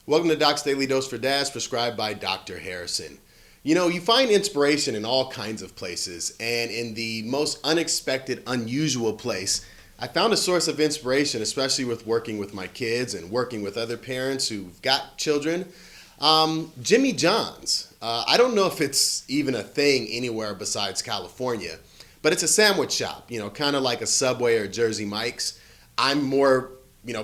Welcome to Doc's Daily Dose for Dads, prescribed by Dr. Harrison. You know, you find inspiration in all kinds of places, and in the most unexpected, unusual place, I found a source of inspiration, especially with working with my kids and working with other parents who've got children. Jimmy John's. I don't know if it's even a thing anywhere besides California, but it's a sandwich shop, kind of like a Subway or Jersey Mike's. I'm more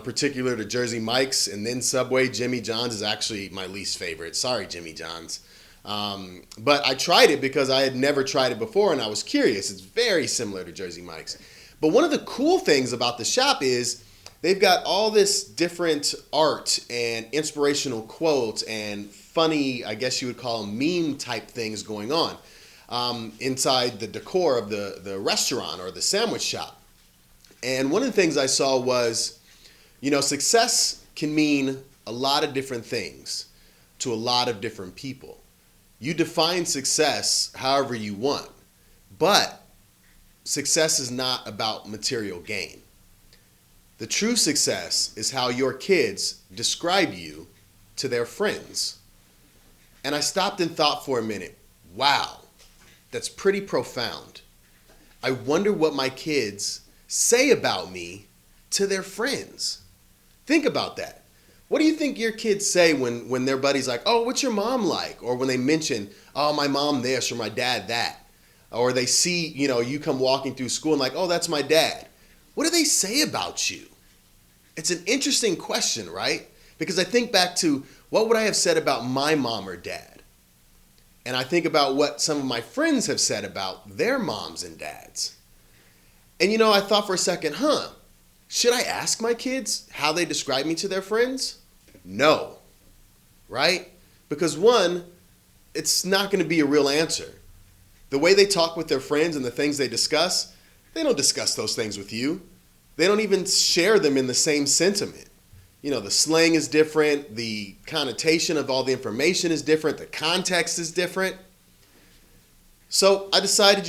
particular to Jersey Mike's, and then Subway. Jimmy John's is actually my least favorite. Sorry, Jimmy John's. But I tried it because I had never tried it before, and I was curious. It's very similar to Jersey Mike's. But one of the cool things about the shop is they've got all this different art and inspirational quotes and funny, I guess you would call them meme type things going on inside the decor of the restaurant or the sandwich shop. And one of the things I saw was, success can mean a lot of different things to a lot of different people. You define success however you want, but success is not about material gain. The true success is how your kids describe you to their friends. And I stopped and thought for a minute, wow, that's pretty profound. I wonder what my kids say about me to their friends. Think about that. What do you think your kids say when their buddy's like, oh, what's your mom like? Or when they mention, oh, my mom this or my dad that. Or they see, you come walking through school and like, oh, that's my dad. What do they say about you? It's an interesting question, right? Because I think back to what would I have said about my mom or dad? And I think about what some of my friends have said about their moms and dads. And I thought for a second, should I ask my kids how they describe me to their friends? No, right? Because one, it's not going to be a real answer. The way they talk with their friends and the things they don't discuss those things with you. They don't even share them in the same sentiment. The slang is different. The connotation of all the information is different. The context is different. So I decided,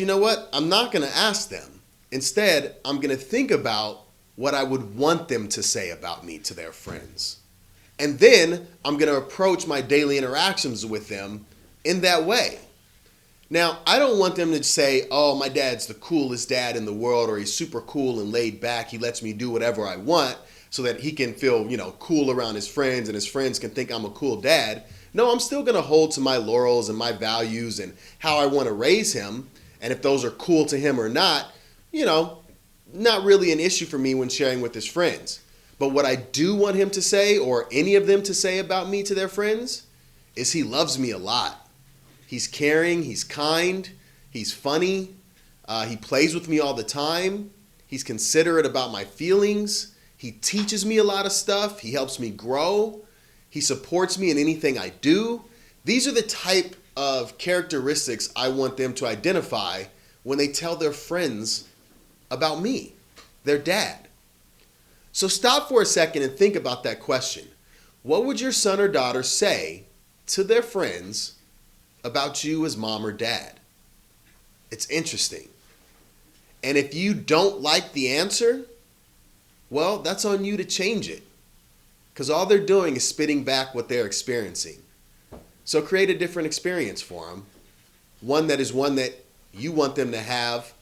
I'm not going to ask them. Instead, I'm going to think about what I would want them to say about me to their friends. And then I'm going to approach my daily interactions with them in that way. Now, I don't want them to say, oh, my dad's the coolest dad in the world, or he's super cool and laid back. He lets me do whatever I want so that he can feel, cool around his friends and his friends can think I'm a cool dad. No, I'm still going to hold to my laurels and my values and how I want to raise him. And if those are cool to him or not, not really an issue for me when sharing with his friends. But what I do want him to say, or any of them to say about me to their friends, is he loves me a lot. He's caring, he's kind, he's funny, he plays with me all the time, he's considerate about my feelings, he teaches me a lot of stuff, he helps me grow, he supports me in anything I do. These are the type of characteristics I want them to identify when they tell their friends about me, their dad. So stop for a second and think about that question. What would your son or daughter say to their friends about you as mom or dad? It's interesting. And if you don't like the answer, well, that's on you to change it. Because all they're doing is spitting back what they're experiencing. So create a different experience for them. One that you want them to have,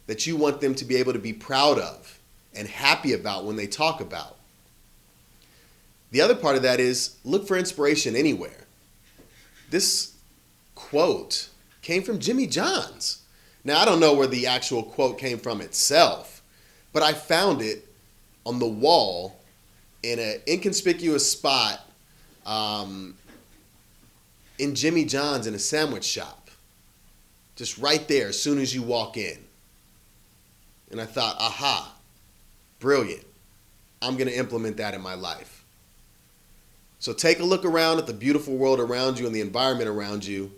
that you want them to be able to be proud of and happy about when they talk about. The other part of that is look for inspiration anywhere. This quote came from Jimmy John's. Now, I don't know where the actual quote came from itself, but I found it on the wall in an inconspicuous spot in Jimmy John's in a sandwich shop. Just right there as soon as you walk in. And I thought, aha, brilliant. I'm going to implement that in my life. So take a look around at the beautiful world around you and the environment around you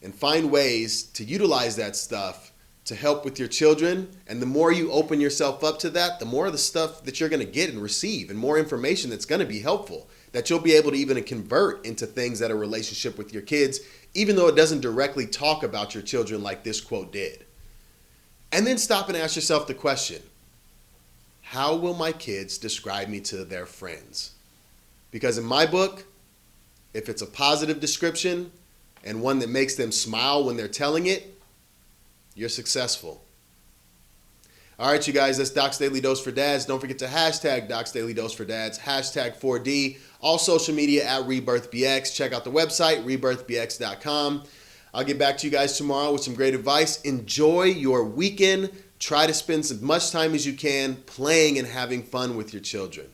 and find ways to utilize that stuff to help with your children. And the more you open yourself up to that, the more of the stuff that you're going to get and receive and more information that's going to be helpful that you'll be able to even convert into things that are a relationship with your kids, even though it doesn't directly talk about your children like this quote did. And then stop and ask yourself the question, how will my kids describe me to their friends? Because in my book, If it's a positive description and one that makes them smile when they're telling it, you're successful. All right, you guys, that's Doc's Daily Dose for Dads. Don't forget to hashtag Doc's Daily Dose for Dads, hashtag 4D, all social media at rebirthbx. Check out the website, rebirthbx.com. I'll get back to you guys tomorrow with some great advice. Enjoy your weekend. Try to spend as much time as you can playing and having fun with your children.